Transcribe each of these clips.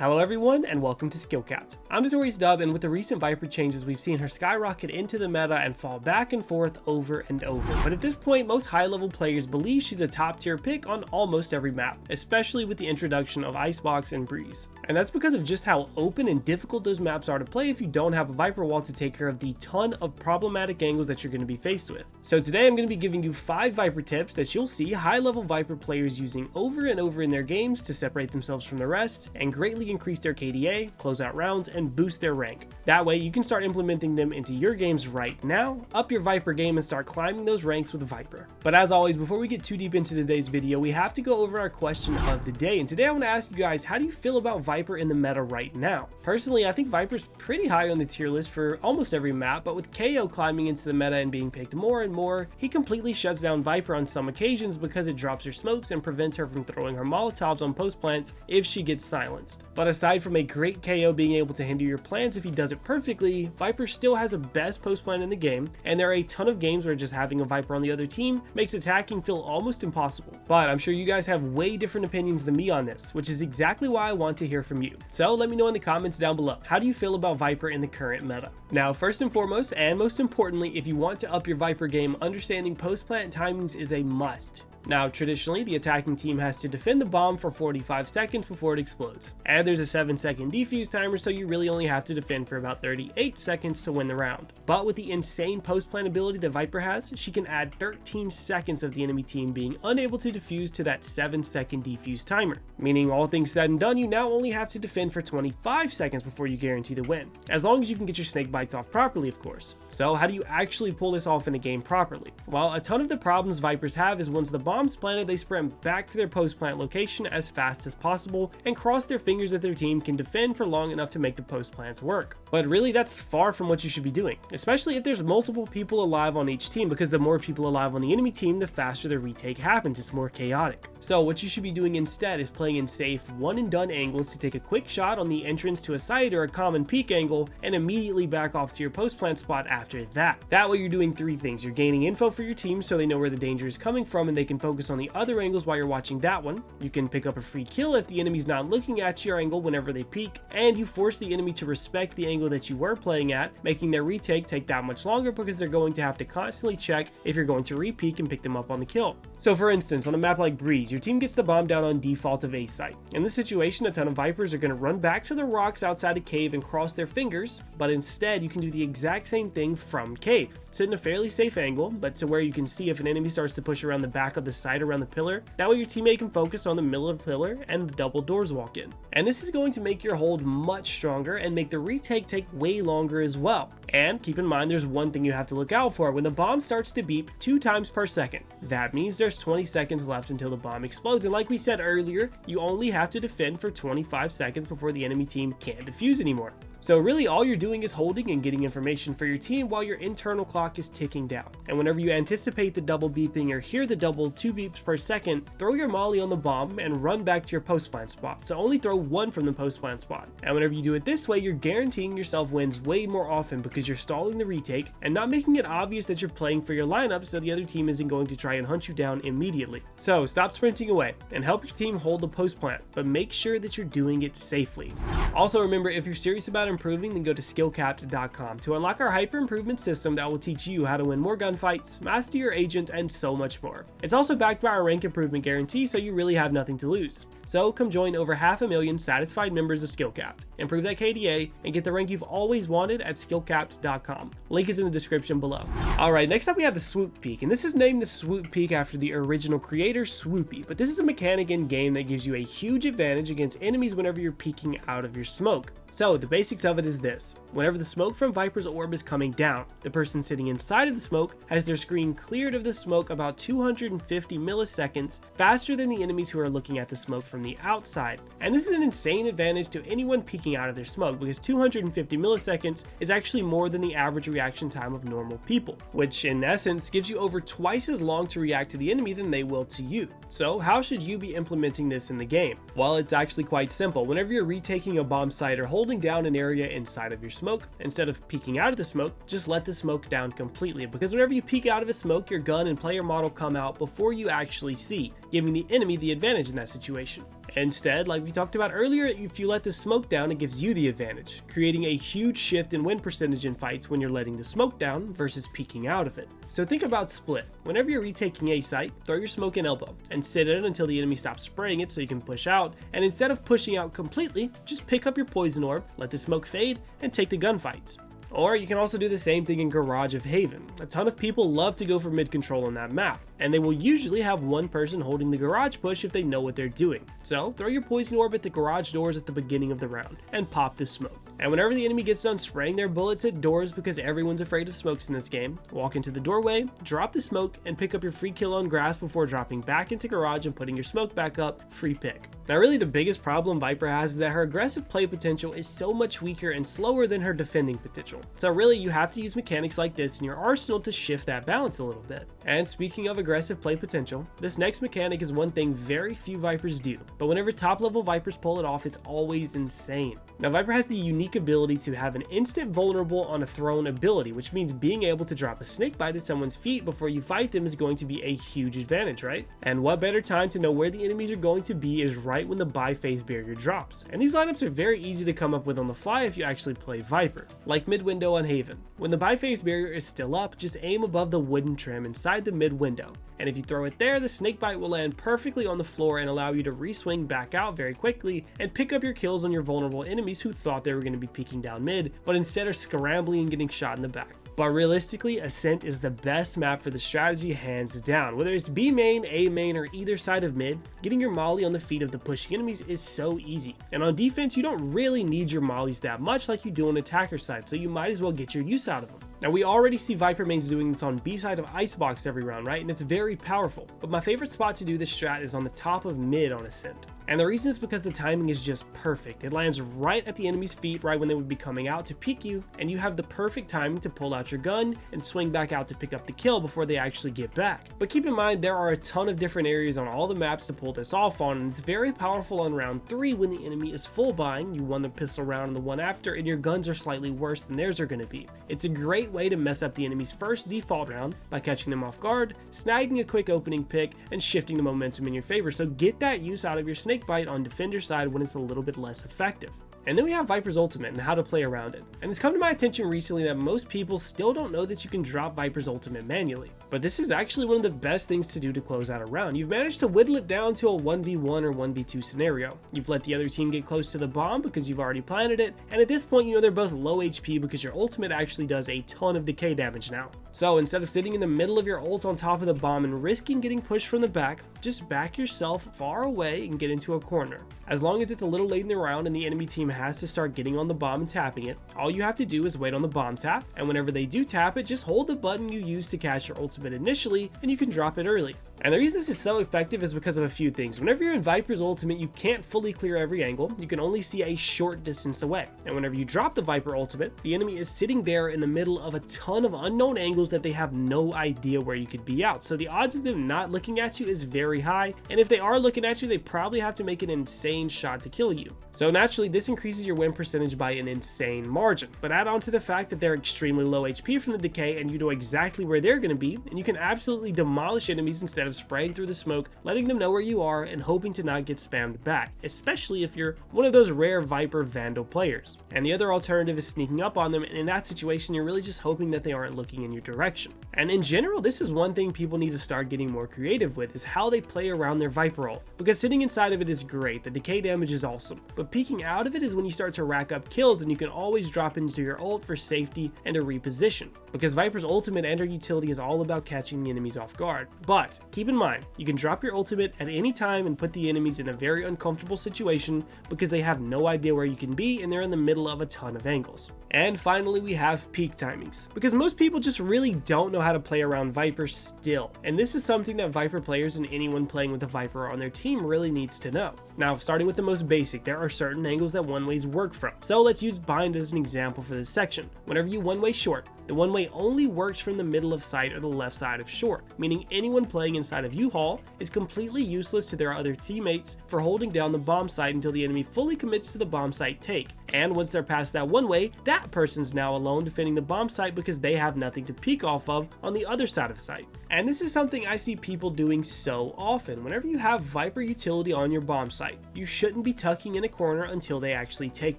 Hello everyone and welcome to SkillCapped. I'm Notorious Dub, and with the recent Viper changes we've seen her skyrocket into the meta and fall back and forth over and over. But at this point most high level players believe she's a top tier pick on almost every map, especially with the introduction of Icebox and Breeze. And that's because of just how open and difficult those maps are to play if you don't have a Viper wall to take care of the ton of problematic angles that you're going to be faced with. So today I'm going to be giving you 5 Viper tips that you'll see high level Viper players using over and over in their games to separate themselves from the rest and greatly increase their KDA, close out rounds, and boost their rank. That way you can start implementing them into your games right now, up your Viper game, and start climbing those ranks with Viper. But as always, before we get too deep into today's video, we have to go over our question of the day. And today I want to ask you guys, how do you feel about Viper in the meta right now? Personally, I think Viper's pretty high on the tier list for almost every map, but with KO climbing into the meta and being picked more and more, he completely shuts down Viper on some occasions because it drops her smokes and prevents her from throwing her Molotovs on post plants if she gets silenced. But aside from a great KO being able to hinder your plans if he does it perfectly, Viper still has the best post plant in the game, and there are a ton of games where just having a Viper on the other team makes attacking feel almost impossible. But I'm sure you guys have way different opinions than me on this, which is exactly why I want to hear from you. So let me know in the comments down below, how do you feel about Viper in the current meta? Now, first and foremost, and most importantly, if you want to up your Viper game, understanding post plant timings is a must. Now, traditionally, the attacking team has to defend the bomb for 45 seconds before it explodes. And there's a 7-second defuse timer, so you really only have to defend for about 38 seconds to win the round. But with the insane post-plant ability that Viper has, she can add 13 seconds of the enemy team being unable to defuse to that 7-second defuse timer. Meaning, all things said and done, you now only have to defend for 25 seconds before you guarantee the win. As long as you can get your snake bites off properly, of course. So how do you actually pull this off in a game properly? Well, a ton of the problems Vipers have is once the bomb's planted, they sprint back to their post plant location as fast as possible and cross their fingers that their team can defend for long enough to make the post plants work. But really, that's far from what you should be doing, especially if there's multiple people alive on each team, because the more people alive on the enemy team, the faster the retake happens. It's more chaotic. So what you should be doing instead is playing in safe one and done angles to take a quick shot on the entrance to a site or a common peek angle and immediately back off to your post plant spot after that. That way you're doing 3 things. You're gaining info for your team so they know where the danger is coming from and they can focus on the other angles while you're watching that one. You can pick up a free kill if the enemy's not looking at your angle whenever they peek, and you force the enemy to respect the angle that you were playing at, making their retake take that much longer because they're going to have to constantly check if you're going to re-peek and pick them up on the kill. So for instance, on a map like Breeze, your team gets the bomb down on default of A site. In this situation, a ton of Vipers are going to run back to the rocks outside a cave and cross their fingers, but instead you can do the exact same thing from cave. Sit in a fairly safe angle, but to where you can see if an enemy starts to push around the back of the site around the pillar. That way your teammate can focus on the middle of the pillar and the double doors walk in. And this is going to make your hold much stronger and make the retake take way longer as well. And keep in mind, there's one thing you have to look out for. When the bomb starts to beep 2 times per second, that means there's 20 seconds left until the bomb explodes. And like we said earlier, you only have to defend for 25 seconds before the enemy team can't defuse anymore. So really all you're doing is holding and getting information for your team while your internal clock is ticking down. And whenever you anticipate the double beeping or hear the double 2 beeps per second, throw your molly on the bomb and run back to your post plant spot. So only throw 1 from the post plant spot. And whenever you do it this way, you're guaranteeing yourself wins way more often because you're stalling the retake and not making it obvious that you're playing for your lineup so the other team isn't going to try and hunt you down immediately. So stop sprinting away and help your team hold the post plant, but make sure that you're doing it safely. Also remember, if you're serious about improving, then go to SkillCapped.com to unlock our hyper improvement system that will teach you how to win more gunfights, master your agent, and so much more. It's also backed by our rank improvement guarantee, so you really have nothing to lose. So come join over 500,000 satisfied members of SkillCapped, improve that KDA, and get the rank you've always wanted at SkillCapped.com. Link is in the description below. Alright, next up we have the Swoop Peek, and this is named the Swoop Peek after the original creator, Swoopy, but this is a mechanic in game that gives you a huge advantage against enemies whenever you're peeking out of your smoke. So the basics of it is this: whenever the smoke from Viper's orb is coming down, the person sitting inside of the smoke has their screen cleared of the smoke about 250 milliseconds faster than the enemies who are looking at the smoke from the outside. And this is an insane advantage to anyone peeking out of their smoke, because 250 milliseconds is actually more than the average reaction time of normal people, which in essence gives you over twice as long to react to the enemy than they will to you. So how should you be implementing this in the game? Well, it's actually quite simple. Whenever you're retaking a bomb site or holding down an area inside of your smoke, instead of peeking out of the smoke, just let the smoke down completely, because whenever you peek out of a smoke, your gun and player model come out before you actually see, giving the enemy the advantage in that situation. Instead, like we talked about earlier, if you let the smoke down, it gives you the advantage, creating a huge shift in win percentage in fights when you're letting the smoke down versus peeking out of it. So think about split. Whenever you're retaking a site, throw your smoke in elbow and sit in it until the enemy stops spraying it so you can push out, and instead of pushing out completely, just pick up your poison orb, let the smoke fade, and take the gunfights. Or you can also do the same thing in Garage of Haven. A ton of people love to go for mid control on that map, and they will usually have one person holding the garage push if they know what they're doing. So throw your poison orb at the garage doors at the beginning of the round and pop the smoke. And whenever the enemy gets done spraying their bullets at doors, because everyone's afraid of smokes in this game, walk into the doorway, drop the smoke, and pick up your free kill on grass before dropping back into garage and putting your smoke back up, free pick. Now really the biggest problem Viper has is that her aggressive play potential is so much weaker and slower than her defending potential. So really you have to use mechanics like this in your arsenal to shift that balance a little bit. And speaking of aggressive play potential, this next mechanic is one thing very few Vipers do, but whenever top level Vipers pull it off, it's always insane. Now Viper has the unique ability to have an instant vulnerable on a thrown ability, which means being able to drop a snake bite at someone's feet before you fight them is going to be a huge advantage, right? And what better time to know where the enemies are going to be is right when the buy phase barrier drops. And these lineups are very easy to come up with on the fly if you actually play Viper. Like mid window on Haven. When the buy phase barrier is still up, just aim above the wooden trim inside the mid window. And if you throw it there, the snake bite will land perfectly on the floor and allow you to re-swing back out very quickly and pick up your kills on your vulnerable enemies who thought they were going to be peeking down mid, but instead are scrambling and getting shot in the back. But realistically, Ascent is the best map for the strategy hands down. Whether it's B main, A main, or either side of mid, getting your molly on the feet of the pushing enemies is so easy. And on defense, you don't really need your mollies that much like you do on attacker side, so you might as well get your use out of them. Now we already see Viper mains doing this on B side of Icebox every round, right? And it's very powerful. But my favorite spot to do this strat is on the top of mid on Ascent. And the reason is because the timing is just perfect. It lands right at the enemy's feet right when they would be coming out to peek you, and you have the perfect timing to pull out your gun and swing back out to pick up the kill before they actually get back. But keep in mind, there are a ton of different areas on all the maps to pull this off on, and it's very powerful on round 3 when the enemy is full buying, you won the pistol round and the one after, and your guns are slightly worse than theirs are going to be. It's a great way to mess up the enemy's first default round by catching them off guard, snagging a quick opening pick, and shifting the momentum in your favor. So get that use out of your snake bite on defender side when it's a little bit less effective. And then we have Viper's ultimate and how to play around it. And it's come to my attention recently that most people still don't know that you can drop Viper's ultimate manually. But this is actually one of the best things to do to close out a round. You've managed to whittle it down to a 1v1 or 1v2 scenario. You've let the other team get close to the bomb because you've already planted it, and at this point you know they're both low HP because your ultimate actually does a ton of decay damage now. So instead of sitting in the middle of your ult on top of the bomb and risking getting pushed from the back, just back yourself far away and get into a corner. As long as it's a little late in the round and the enemy team has to start getting on the bomb and tapping it, all you have to do is wait on the bomb tap, and whenever they do tap it, just hold the button you used to catch your ultimate initially and you can drop it early. And the reason this is so effective is because of a few things. Whenever you're in Viper's ultimate, you can't fully clear every angle. You can only see a short distance away. And whenever you drop the Viper ultimate, the enemy is sitting there in the middle of a ton of unknown angles that they have no idea where you could be out. So the odds of them not looking at you is very high. And if they are looking at you, they probably have to make an insane shot to kill you. So naturally, this increases your win percentage by an insane margin. But add on to the fact that they're extremely low HP from the decay and you know exactly where they're going to be, and you can absolutely demolish enemies instead of spraying through the smoke, letting them know where you are and hoping to not get spammed back, especially if you're one of those rare Viper Vandal players. And the other alternative is sneaking up on them, and in that situation you're really just hoping that they aren't looking in your direction. And in general, this is one thing people need to start getting more creative with, is how they play around their Viper ult. Because sitting inside of it is great, the decay damage is awesome, but peeking out of it is when you start to rack up kills and you can always drop into your ult for safety and a reposition. Because Viper's ultimate and her utility is all about catching the enemies off guard. But keep in mind, you can drop your ultimate at any time and put the enemies in a very uncomfortable situation because they have no idea where you can be and they're in the middle of a ton of angles. And finally, we have peak timings, because most people just really don't know how to play around Viper still. And this is something that Viper players and anyone playing with a Viper on their team really needs to know. Now, starting with the most basic, there are certain angles that one-ways work from. So let's use bind as an example for this section. Whenever you one-way short, the one-way only works from the middle of sight or the left side of short, meaning anyone playing inside of U-Haul is completely useless to their other teammates for holding down the bomb site until the enemy fully commits to the bomb site take. And once they're past that one-way, that person's now alone defending the bomb site because they have nothing to peek off of on the other side of site. And this is something I see people doing so often. Whenever you have Viper utility on your bomb site, site. You shouldn't be tucking in a corner until they actually take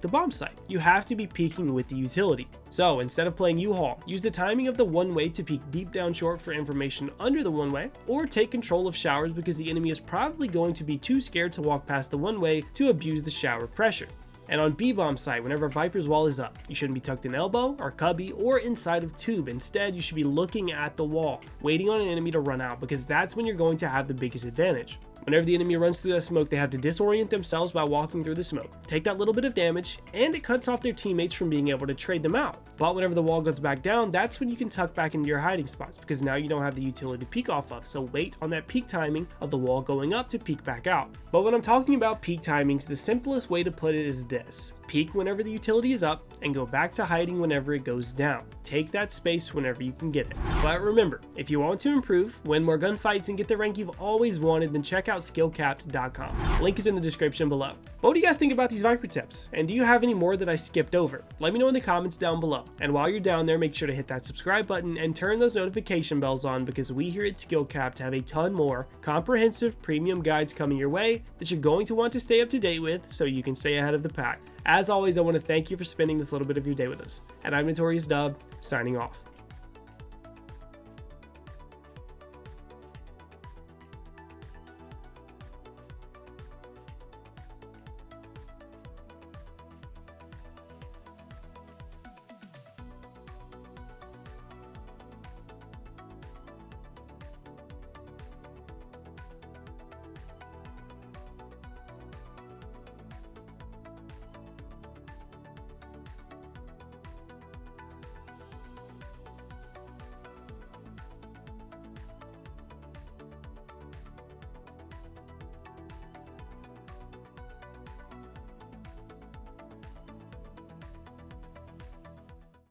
the bomb site. You have to be peeking with the utility. So instead of playing U-Haul, use the timing of the one-way to peek deep down short for information under the one-way, or take control of showers because the enemy is probably going to be too scared to walk past the one-way to abuse the shower pressure. And on B-bomb site, whenever Viper's wall is up, you shouldn't be tucked in elbow or cubby or inside of tube. Instead, you should be looking at the wall, waiting on an enemy to run out, because that's when you're going to have the biggest advantage. Whenever the enemy runs through that smoke, they have to disorient themselves by walking through the smoke, take that little bit of damage, and it cuts off their teammates from being able to trade them out. But whenever the wall goes back down, that's when you can tuck back into your hiding spots, because now you don't have the utility to peek off of, so wait on that peak timing of the wall going up to peek back out. But when I'm talking about peak timings, the simplest way to put it is this: peek whenever the utility is up and go back to hiding whenever it goes down. Take that space whenever you can get it. But remember, if you want to improve, win more gunfights, and get the rank you've always wanted, then check out SkillCapped.com. Link is in the description below. But what do you guys think about these Viper tips? And do you have any more that I skipped over? Let me know in the comments down below. And while you're down there, make sure to hit that subscribe button and turn those notification bells on, because we here at SkillCapped have a ton more comprehensive premium guides coming your way that you're going to want to stay up to date with so you can stay ahead of the pack. As always, I want to thank you for spending this little bit of your day with us. And I'm Notorious Dub, signing off.